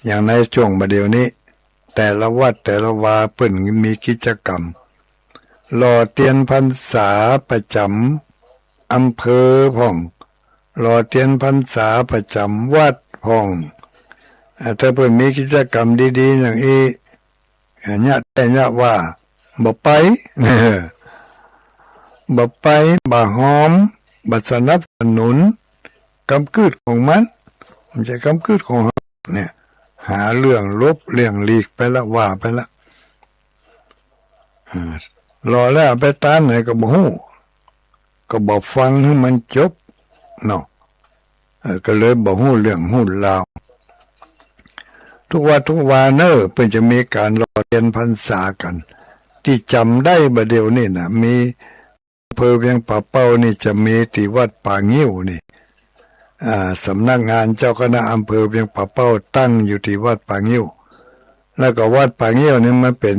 อย่างในช่วงประเดี๋ยวนี้แต่ละวัดแต่ละวาเพิ่นมีกิจกรรมหล่อเทียนพรรษาประจำอำเภอพ่องหล่อเทียนพรรษาประจำวัดพ่องถ้าเพิ่นมีกิจกรรมดีๆอย่างนี้เนี่ยว่าบ่ไปบ่หอมบ่สนับสนุนกำกืดของมันจะกำกืดของเนี่ยหาเรื่องลบเรื่องหลีกไปละว่าไปละรอแล้วไปตามไหนก็บ่ฮู้ก็บ่ฟังให้มันจบเนาะก็เลยบ่ฮู้เรื่องฮู้ราวทุกวันเเพิ่นจะมีการรอเรียนพรรษากันที่จำได้บัดเดี๋ยวนี้นะมีอำเภอเวียงป่าเป้านี่จะมีที่วัดป่างิ้วนี่สำนักงานเจ้าคณะอำเภอเวียงป่าเป้าตั้งอยู่ที่วัดป่างิ้วแล้วก็วัดป่างิ้วนี่มันเป็น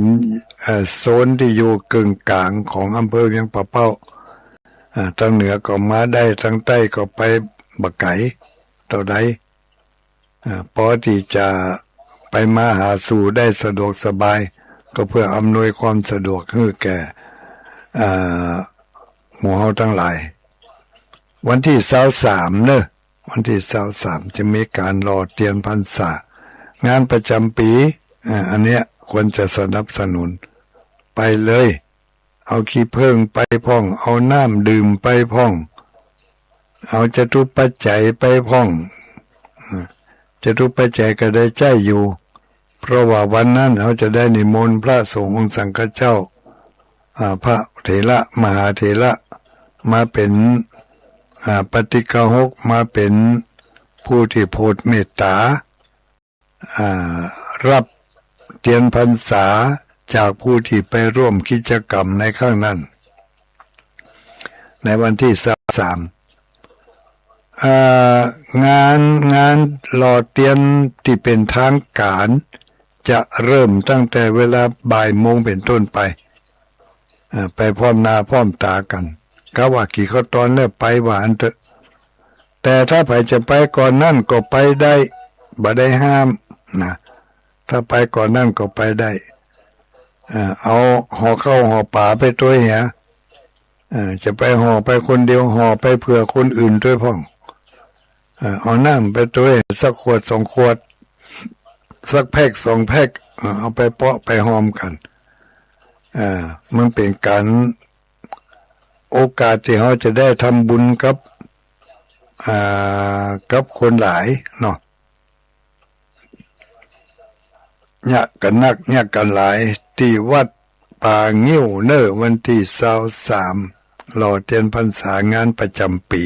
โซนที่อยู่กึ่งกลางของอำเภอเวียงป่าเป้าทางเหนือก็มาได้ทางใต้ก็ไปบักไก่เท่าใดพอที่จะไปมาหาสู่ได้สะดวกสบายก็เพื่ออำนวยความสะดวกให้แก่หมู่เฮาทั้งหลายวันที่23วันที่23จะมีการรอเตียนพรรษางานประจำปีอันเนี้ยควรจะสนับสนุนไปเลยเอาขี้ผึ้งไปพ่องเอาน้ำดื่มไปพ่องเอาจตุปัจจัยไปพ่องจตุปัจจัยก็ได้ใจอยู่เพราะว่าวันนั้นเขาจะได้นิมนต์พระสงฆ์องค์สังฆเจ้าพระเถระมหาเถระมาเป็นปฏิฆาหกมาเป็นผู้ที่โปรดเมตตารับเทียนพรรษาจากผู้ที่ไปร่วมกิจกรรมในข้างนั้นในวันที่23งานหล่อเทียนที่เป็นทางการจะเริ่มตั้งแต่เวลาบ่ายโมงเป็นต้นไปพร้อมหน้าพร้อมตากันกะว่ากี่ข้อตอนแล้วไปหวานเถอะแต่ถ้าใครจะไปก่อนนั่นก็ไปได้บ่ได้ห้ามนะถ้าไปก่อนนั่นก็ไปได้เอาห่อข้าวห่อป่าไปตัวเหี้ยจะไปห่อไปคนเดียวห่อไปเผื่อคนอื่นด้วยพ่องเอาน้ำไปตัวสักขวด2 ขวด สักแพ็กสองแพ็กเอาไปเปาะไปหอมกันมันเป็นการโอกาสที่เขาจะได้ทำบุญกับคนหลายเนาะเนี่ยกันนักเนี่ยกันหลายที่วัดป่างิ้วเนอวันที่23หล่อเทียนพรรษางานประจำปี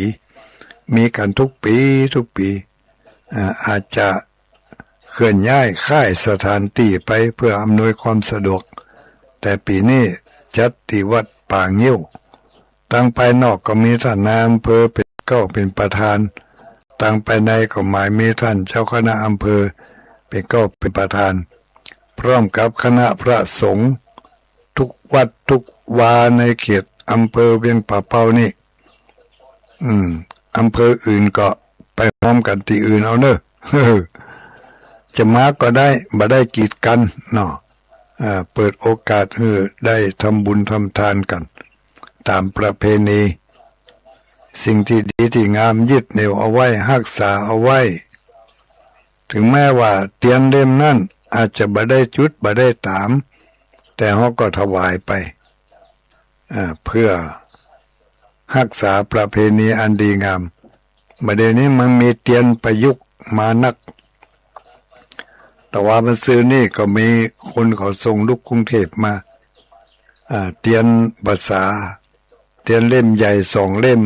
มีกันทุกปีอาจจะเคลื่อนย้ายค่ายสถานที่ไปเพื่ออำนวยความสะดวกแต่ปีนี้จัดที่วัดป่างิ้วตั้งไปนอกก็มีท่านนายอำเภอเป็นประธานตั้งไปในก็หมายมีท่านเจ้าคณะอำเภอเป็นประธานพร้อมกับคณะพระสงฆ์ทุกวัดทุกวาในเขตอำเภอเวียงป่าเป้านี่อำเภออื่นก็ไปพร้อมกันที่อื่นเอาเนอะ จะมาก็ได้บ่ได้กีดกันเนาะเปิดโอกาสให้ได้ทำบุญทำทานกันตามประเพณีสิ่งที่ดีที่งามยึดเหนี่ยวเอาไว้รักษาเอาไว้ถึงแม้ว่าเตียนเล่มนั้นอาจจะบ่ได้จุดบ่ได้ตามแต่เขาก็ถวายไปเพื่อรักษาประเพณีอันดีงามบัดเดี๋ยวนี้มันมีเตียนประยุกต์มานักแต่ว่ามันซื้อนี่ก็มีคนเขาส่งลูกกรุงเทพมาเตียนภาษาเตียนเล่มใหญ่2 เล่ม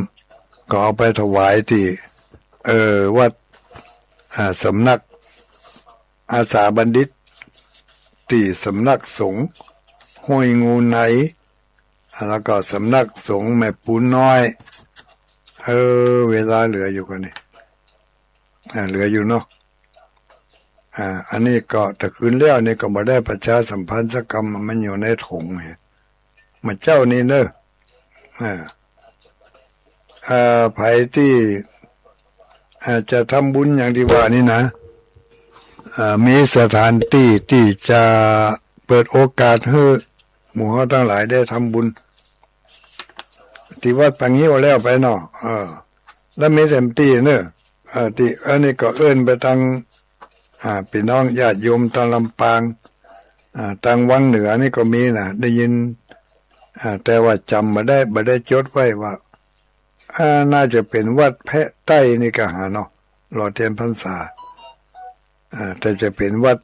ก็เอาไปถวายที่วัดสำนักอาสาบัณฑิตที่สำนักสงฆ์ห้วยงูไหนแล้วก็สำนักสงฆ์แม่ปูน้อยเวลาเหลืออยู่กันนี่เหลืออยู่เนาะอันนี้ก็แต่คืนแล้วนี่ก็มาได้ประชาสัมพันธ์สักกรรมมันอยู่ในถุงเนี่ยมาเจ้านี่เนอะไผที่จะทำบุญอย่างที่ว่านี่นะมีสถานที่ที่จะเปิดโอกาสให้หมู่เขาทั้งหลายได้ทำบุญที่วัดปังงิ้วแล้วไปเนาะแล้วมีเต็มที่เนอะที่อันนี้ก็เอื้อนไปทางพี่น้องญาติโยมทางลำปางทางวังเหนือนี่ก็มีนะได้ยินแต่ว่าจำไม่ได้จดไว้ว่าน่าจะเป็นวัดแพะใต้นี่ก็หาเนาะหล่อเทียนพรรษาแต่จะเป็นวัด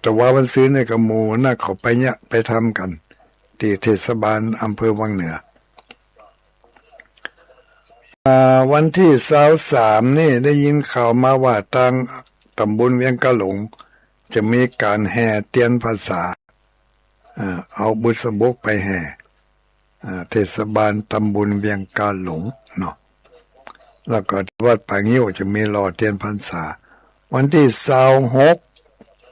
แต่ว่าวันซื้อในกระมูน่าเขาไปเนี่ยไปทำกันที่เทศบาลอำเภอวังเหนือวันที่23นี่ได้ยินข่าวมาว่าทางตำบลเวียงกะหลงจะมีการแห่เทียนพรรษาเอาบุษบกไปแห่เทศบาลตำบลเวียงกาหลงเนาะแล้วก็วัดป่างิ้วจะมีหล่อเทียนพรรษาวันที่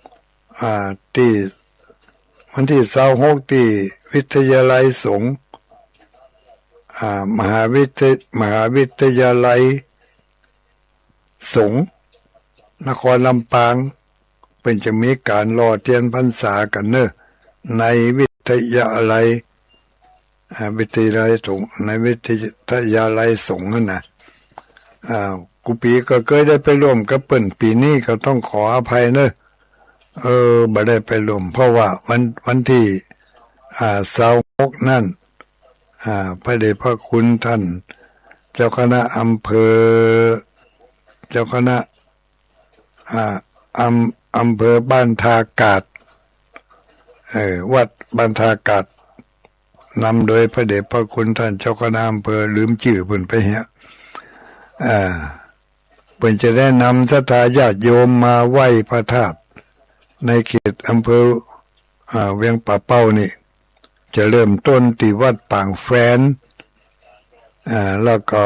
26ที่วันที่26ที่วิทยาลัยสงฆ์มหาวิทยาลัยสงฆ์นครลำปางเป็นจะมีการหล่อเทียนพรรษากันเนอะในวิทยาลัยสงฆ์ในวิทยาลัยสงฆ์นั่นนะกูปีก็เคยได้ไปร่วมกับเปิ้นปีนี้ก็ต้องขออภัยเนอะบ่ได้ไปร่วมเพราะว่าวันที่26นั่นพระเดชพระคุณท่านเจ้าคณะอำเภอเจ้าคณะอำเภอบ้านทากาศวัดบ้านทากาศนำโดยพระเดชพระคุณท่านเจ้าคณะอำเภอลืมชื่อเพิ่นไปเหี้ยเพิ่นจะได้นำศรัทธาญาติโยมมาไหว้พระธาตุในเขตอำเภอเวียงป่าเป้านี่จะเริ่มต้นที่วัดปางแฟนแล้วก็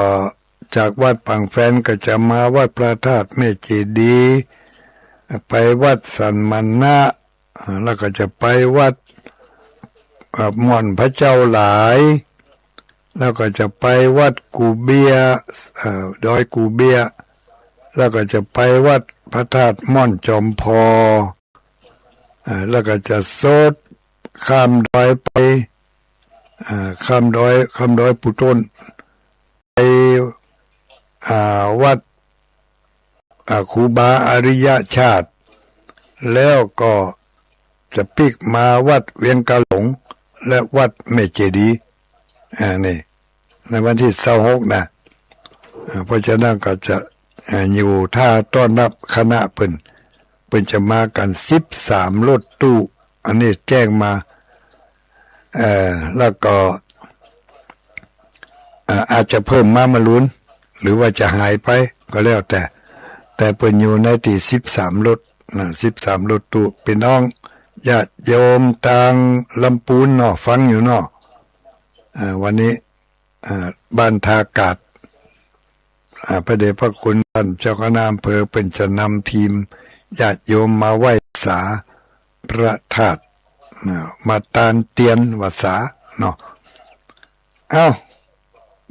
จากวัดปางแฟนก็จะมาวัดพระธาตุแม่เจดีย์ไปวัดสันมันนะแล้วก็จะไปวัดม่อนพระเจ้าหลายแล้วก็จะไปวัดกูเบียดอยกูเบียแล้วก็จะไปวัดพระธาตุม่อนจอมพอแล้วก็จะโซดข้ามดอยไปข้ามดอยปุต้นไปวัดครูบาอริยชาติ แล้วก็จะปิกมาวัดเวียงกาหลงและวัดเมเจดีย์นี่ในวันที่26นะเพราะฉะนั้นก็จะอยู่ท่าต้อนรับคณะเพิ่นจะมากัน13รถตู้อันนี้แจ้งมาแล้วก็อาจจะเพิ่มมาลุ้นหรือว่าจะหายไปก็แล้วแต่เพิ่นอยู่ในที่13รถ13รถตู้พี่น้องญาติโยมต่างลำปูนเนาะฟังอยู่เนาะวันนี้บ้านทากาศพระเดชพระคุณท่านเจ้าคณะอำเภอเป็นจะนำทีมญาติโยมมาไหว้สาพระธาตุมาตานเตียนวสาเนาะ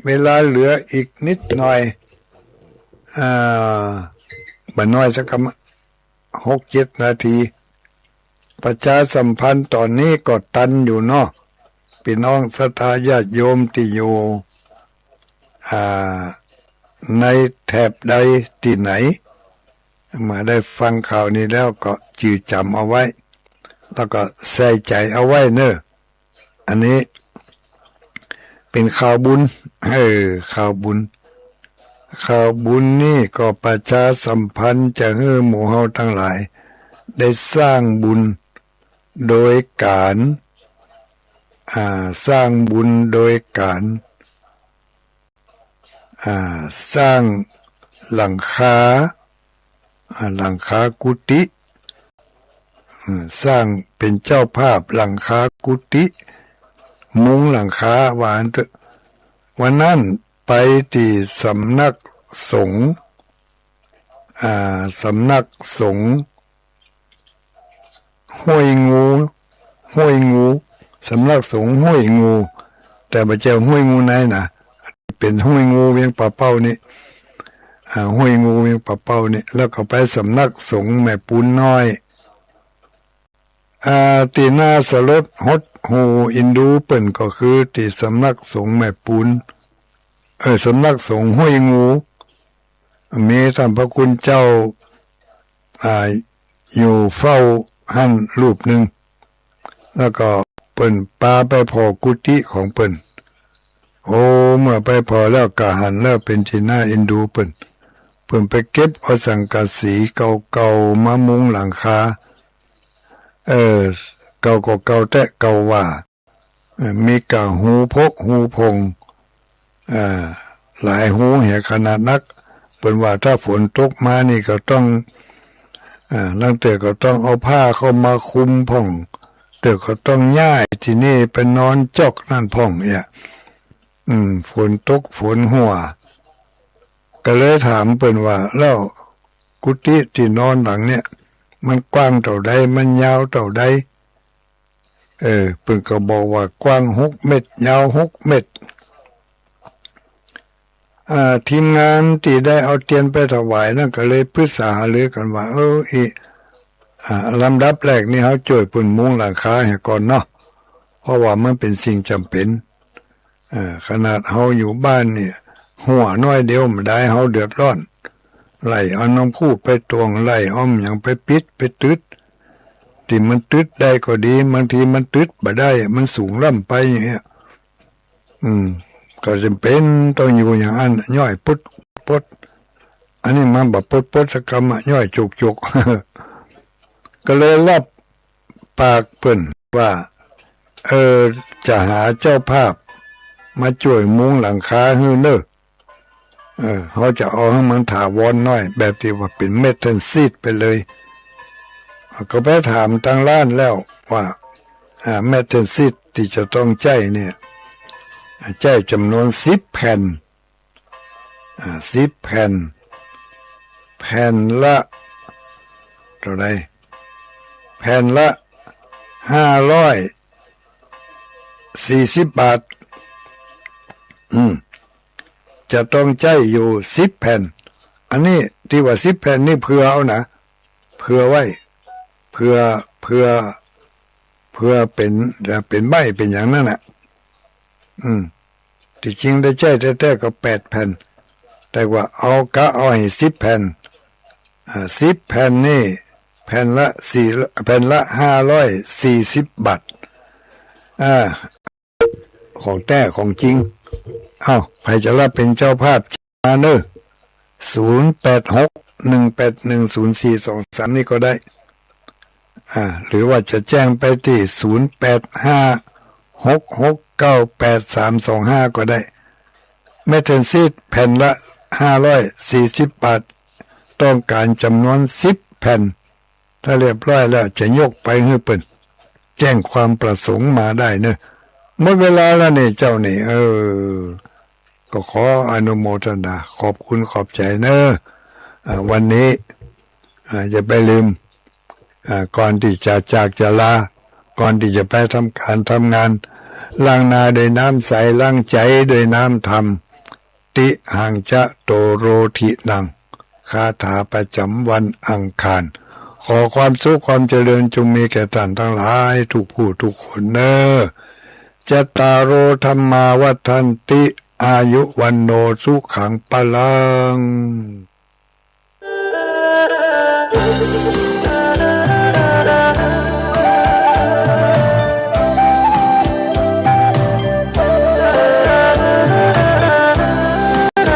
เวลาเหลืออีกนิดหน่อยบ่น้อยสัก6-7 นาทีประชาสัมพันธ์ตอนนี้ก็ตันอยู่เนาะพี่น้องศรัทธาญาติโยมที่อยู่ในแถบใดที่ไหนมาได้ฟังข่าวนี้แล้วก็จืดจำเอาไว้แล้วก็ใส่ใจเอาไว้เนอะอันนี้เป็นข่าวบุญข่าวบุญนี่ก็ประชาสัมพันธ์จะให้หมู่เฮาทั้งหลายได้สร้างบุญโดยการสร้างบุญโดยการสร้างหลังคากุฏิสร้างเป็นเจ้าภาพหลังคากุฏิมุงหลังคาวันนั้นไปที่สำนักสงฆ์ห้วยงูสำนักสงฆ์ห้วยงูแต่บ่ใช่ห้วยงูไหนนะเป็นห้วยงูเวียงป่าเป้านี่ห้วยงูเวียงป่าเป้านี่แล้วก็ไปสำนักสงฆ์แม่ปูนน้อยตีหน้าสลดฮดหูอินดูเปิ่นก็คือที่สำนักสงฆ์แม่ปูนสำนักสงฆ์ห้วยงูมีท่านพระคุณเจ้าอยู่เฝ้าหั่นรูปหนึ่งแล้วก็เปิ่นปาไปพอกุฏิของเปิ่นเมื่อไปพอแล้วก็หันแล้วเป็นที่น่าเอ็นดูเปิ่นไปเก็บเอาสังกะสีเก่าๆมามุงหลังคาเก่าก็เก่าแต่เก่าว่ามีกะหูพกหูพงหลายหูเหี่ยขนาดนักเป็นว่าถ้าฝนตกมานี่ก็ต้องลังเตอก็ต้องเอาผ้าเข้ามาคุมพ่องเตอก็ต้องย้ายที่นี่ไปนอนจอกนั่นพ่องเนี่ยฝนตกฝนหัวก็เลยถามเปิ้นว่าแล้วกุฏิที่นอนหลังเนี่ยมันกว้างเท่าใดมันยาวเท่าใดเปิ้นก็บอกว่ากว้าง6 เมตรยาว6 เมตรทีมงานที่ได้เอาเทียนไปถวายนั่นก็เลยปรึกษาหารือกันว่าลำดับแรกนี่เขาช่วยเปิ้นมุงหลังคาให้ก่อนเนาะเพราะว่ามันเป็นสิ่งจำเป็นขนาดเฮาอยู่บ้านเนี่ยหัวน้อยเดียวไม่ได้เฮาเดือดร้อนไล่เอาน้ำคู่ไปตวงไล่อ้อมอย่างไปปิดไปตึดที่มันตึดได้ก็ดีบางทีมันตึดบ่ได้มันสูงล่ำไปอย่างเงี้ยก็จำเป็นต้องอยู่อย่างนั้นย่อยปดอันนี้มันแบบปดสักคำย่อยจุกก็เลยรับปากเพิ่นว่าจะหาเจ้าภาพมาช่วยมุงหลังคาให้เนอะเขาจะเอาให้มันถาวรหน่อยแบบที่ว่าเป็นเมทัลซีดไปเลยก็ไปถามทางร้านแล้วว่าเมทัลซีดที่จะต้องใจเนี่ยใจจำนวน10 แผ่น10 แผ่นแผ่นละเท่าไรแผ่นละ540 บาทจะต้องใจอยู่10 แผ่นอันนี้ที่ว่า10 แผ่นนี่เผื่อเอานะเผื่อไว้เผื่อเป็นใบเป็นอย่างนั้นน่ะที่จริงได้ใจแท้ๆก็8 แผ่นแต่ว่าเอาให้10 แผ่น10 แผ่นนี่ แผ่นละ540 บาทของแท้ของจริงใครจะรับเป็นเจ้าภาพมาเนอะ0861810423นี่ก็ได้หรือว่าจะแจ้งไปที่0856698325ก็ได้เมทัลซีดแผ่นละ540 บาทต้องการจำนวน10 แผ่นถ้าเรียบร้อยแล้วจะยกไปให้เปิ่นแจ้งความประสงค์มาได้เนอะหมดเวลาแล้วนี่เจ้านี่ก็ขออนุโมทนาขอบคุณขอบใจเนอะวันนี้อย่าไปลืมก่อนที่จะจากจะลาก่อนที่จะไปทำการทำงานล้างนาด้วยน้ำใสล้างใจด้วยน้ำธรรมติหังจะโตโรทินังคาถาประจำวันอังคารขอความสุขความเจริญจงมีแก่ท่านทั้งหลายทุกผู้ทุกคนเนอะจัตตารโอธรรมาวัฏันติอายุวันโนสุขังปะลัง